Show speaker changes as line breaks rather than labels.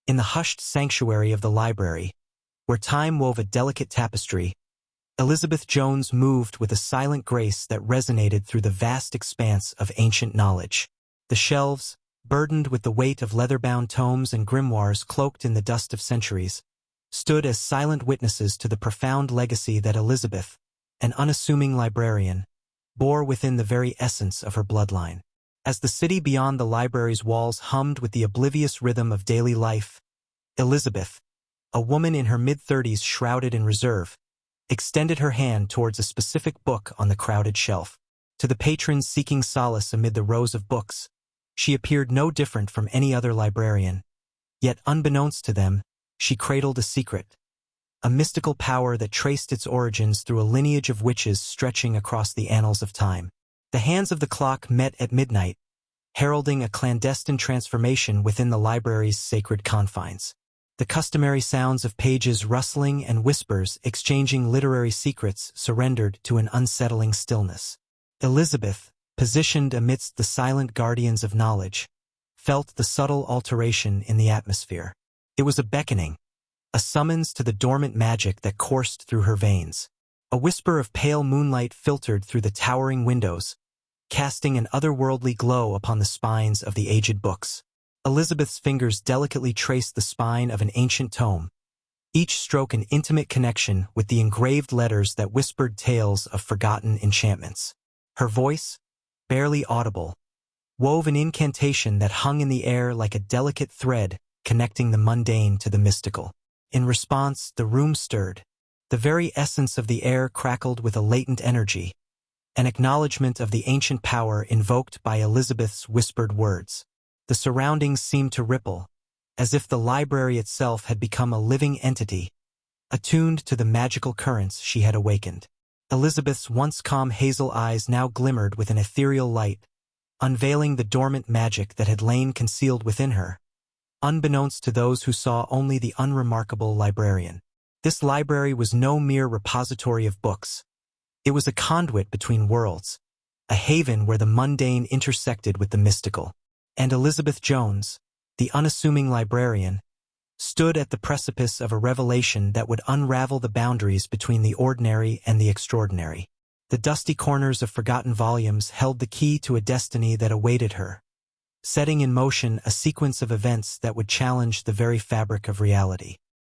In the hushed sanctuary of the library, where time wove a delicate tapestry, Elizabeth Jones moved with a silent grace that resonated through the vast expanse of ancient knowledge. The shelves, burdened with the weight of leather-bound tomes and grimoires cloaked in the dust of centuries, stood as silent witnesses to the profound legacy that Elizabeth, an unassuming librarian, bore within the very essence of her bloodline. As the city beyond the library's walls hummed with the oblivious rhythm of daily life, Elizabeth, a woman in her mid-30s shrouded in reserve, extended her hand towards a specific book on the crowded shelf. To the patrons seeking solace amid the rows of books, she appeared no different from any other librarian. Yet unbeknownst to them, she cradled a secret, a mystical power that traced its origins through a lineage of witches stretching across the annals of time. The hands of the clock met at midnight, heralding a clandestine transformation within the library's sacred confines. The customary sounds of pages rustling and whispers exchanging literary secrets surrendered to an unsettling stillness. Elizabeth, positioned amidst the silent guardians of knowledge, felt the subtle alteration in the atmosphere. It was a beckoning, a summons to the dormant magic that coursed through her veins. A whisper of pale moonlight filtered through the towering windows, casting an otherworldly glow upon the spines of the aged books. Elizabeth's fingers delicately traced the spine of an ancient tome, each stroke an intimate connection with the engraved letters that whispered tales of forgotten enchantments. Her voice, barely audible, wove an incantation that hung in the air like a delicate thread connecting the mundane to the mystical. In response, the room stirred. The very essence of the air crackled with a latent energy, an acknowledgement of the ancient power invoked by Elizabeth's whispered words. The surroundings seemed to ripple, as if the library itself had become a living entity, attuned to the magical currents she had awakened. Elizabeth's once calm hazel eyes now glimmered with an ethereal light, unveiling the dormant magic that had lain concealed within her, unbeknownst to those who saw only the unremarkable librarian. This library was no mere repository of books. It was a conduit between worlds, a haven where the mundane intersected with the mystical. And Elizabeth Jones, the unassuming librarian, stood at the precipice of a revelation that would unravel the boundaries between the ordinary and the extraordinary. The dusty corners of forgotten volumes held the key to a destiny that awaited her, setting in motion a sequence of events that would challenge the very fabric of reality.